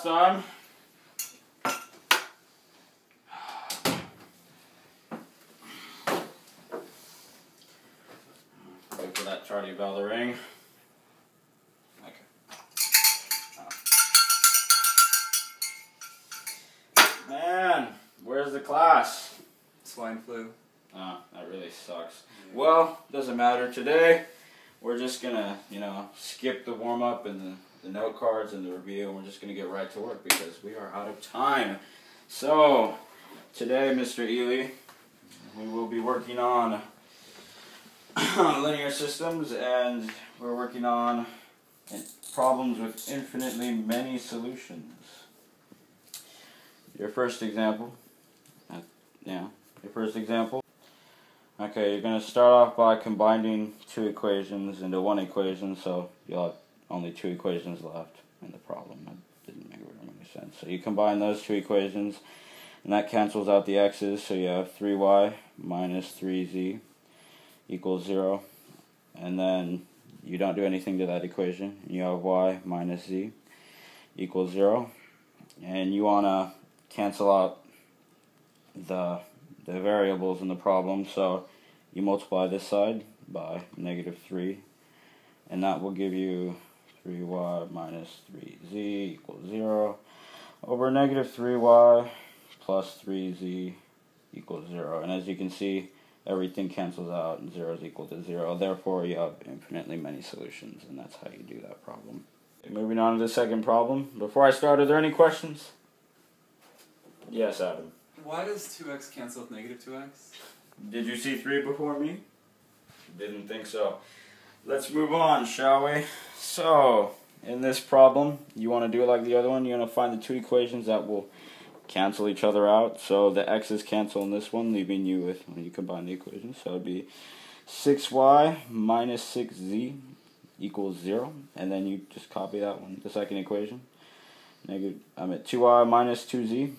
last time. Wait for that Charlie bell to ring. Man, where's the class? Swine flu. Oh, that really sucks. Yeah. Well, doesn't matter. Today, we're just gonna, skip the warm-up and the note cards and the review, and we're just gonna get right to work because we are out of time. So, today, Mr. Ely, we will be working on linear systems, and we're working on problems with infinitely many solutions. Your first example. Okay, you're going to start off by combining two equations into one equation, so you'll have only two equations left in the problem. That didn't make any sense. So you combine those two equations, and that cancels out the x's, so you have 3y minus 3z equals 0. And then you don't do anything to that equation. You have y minus z equals 0. And you want to cancel out the variables in the problem, so you multiply this side by -3, and that will give you 3y minus 3z equals 0 over -3y plus 3z equals 0. And as you can see, everything cancels out and 0 is equal to 0. Therefore, you have infinitely many solutions, and that's how you do that problem. Okay, moving on to the second problem. Before I start, are there any questions? Yes, Adam. Why does 2x cancel with -2x? Did you see 3 before me? Didn't think so. Let's move on, shall we? So, in this problem, you want to do it like the other one. You want to find the two equations that will cancel each other out. So the x's cancel in this one, leaving you with, when you combine the equations, so it would be 6y minus 6z equals 0. And then you just copy that one, the second equation. 2y minus 2z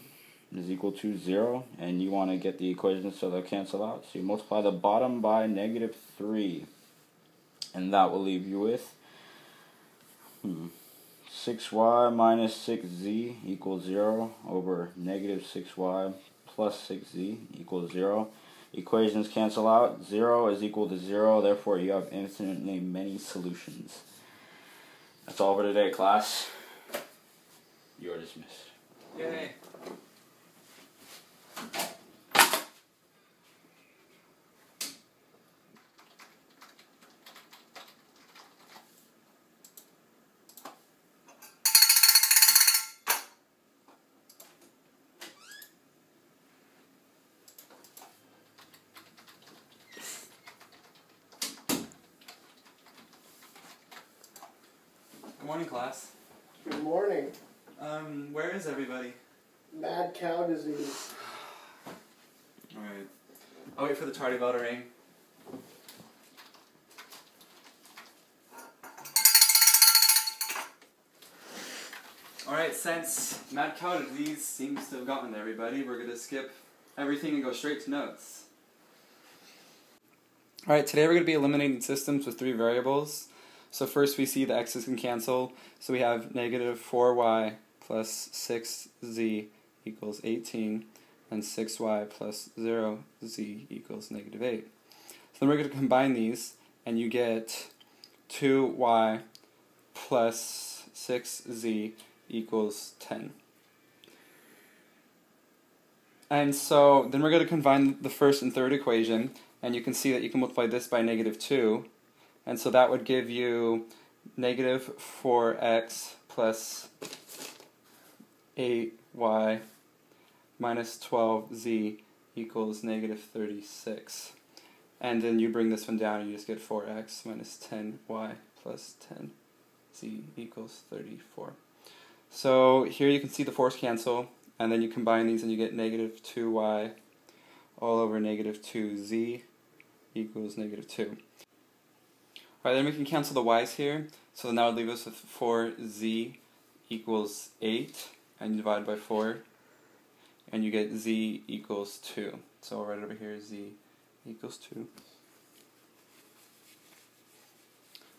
is equal to 0, and you want to get the equations so they'll cancel out. So you multiply the bottom by -3, and that will leave you with 6y minus 6z equals 0 over -6y plus 6z equals 0. Equations cancel out. 0 is equal to 0, therefore you have infinitely many solutions. That's all for today, class. You're dismissed. Yay. Good morning, class. Good morning. Where is everybody? Mad cow disease. Alright. I'll wait for the tardy bell to ring. Alright, since mad cow disease seems to have gotten to everybody, we're going to skip everything and go straight to notes. Alright, today we're going to be eliminating systems with three variables. So first we see the x's can cancel, so we have -4y plus 6z equals 18, and 6y plus 0z equals -8. So then we're going to combine these, and you get 2y plus 6z equals 10. And so then we're going to combine the first and third equation, and you can see that you can multiply this by -2, and so that would give you -4x plus 8y minus 12z equals -36. And then you bring this one down and you just get 4x minus 10y plus 10z equals 34. So here you can see the 4's cancel, and then you combine these and you get -2y all over -2z equals -2. Alright, then we can cancel the y's here, so then that would leave us with 4z equals 8, and you divide by 4, and you get z equals 2. So right over here, z equals 2.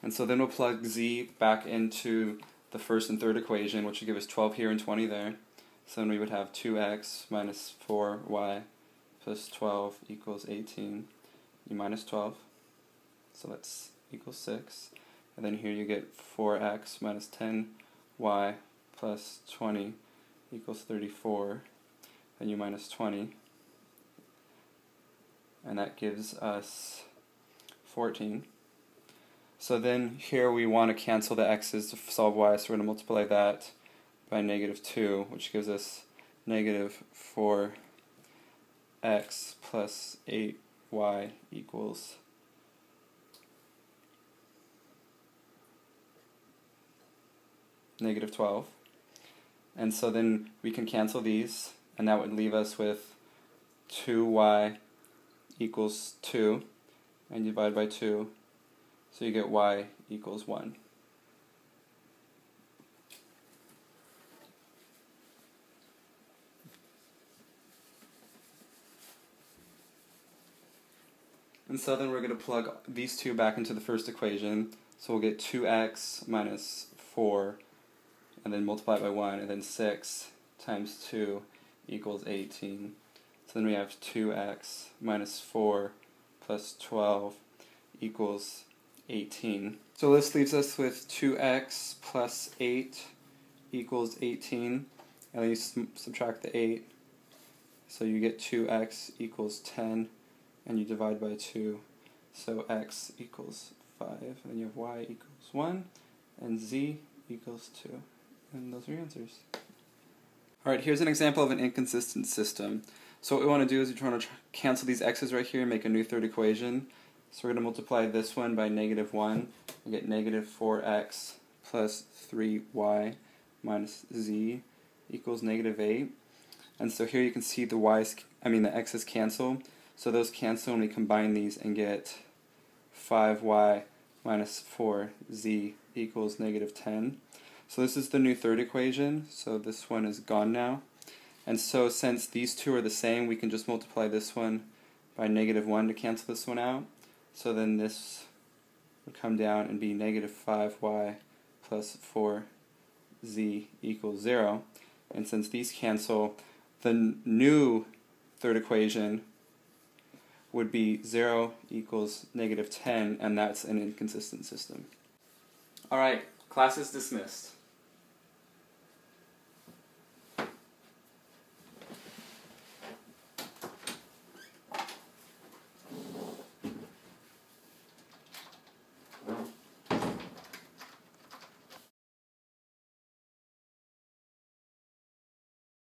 And so then we'll plug z back into the first and third equation, which would give us 12 here and 20 there. So then we would have 2x minus 4y plus 12 equals 18. You minus 12, so that's equals 6. And then here you get 4x minus 10y plus 20 equals 34. Then you minus 20. And that gives us 14. So then here we want to cancel the x's to solve y, so we're going to multiply that by negative 2, which gives us negative 4x plus 8y equals negative 12. And so then we can cancel these, and that would leave us with 2y equals 2, and you divide by 2, so you get y equals 1. And so then we're going to plug these two back into the first equation, so we'll get 2x minus 4, and then multiply it by 1, and then 6 times 2 equals 18. So then we have 2x minus 4 plus 12 equals 18. So this leaves us with 2x plus 8 equals 18, and then you subtract the 8, so you get 2x equals 10, and you divide by 2, so x equals 5, and then you have y equals 1, and z equals 2. And those are your answers. Alright, here's an example of an inconsistent system. So what we want to do is we're trying to cancel these x's right here and make a new third equation. So we're going to multiply this one by negative 1. We get negative 4x plus 3y minus z equals negative 8. And so here you can see the x's cancel. So those cancel, and we combine these and get 5y minus 4z equals negative 10. So this is the new third equation, so this one is gone now. And so since these two are the same, we can just multiply this one by negative 1 to cancel this one out. So then this would come down and be negative 5y plus 4z equals 0. And since these cancel, the new third equation would be 0 equals negative 10, and that's an inconsistent system. Alright, class is dismissed.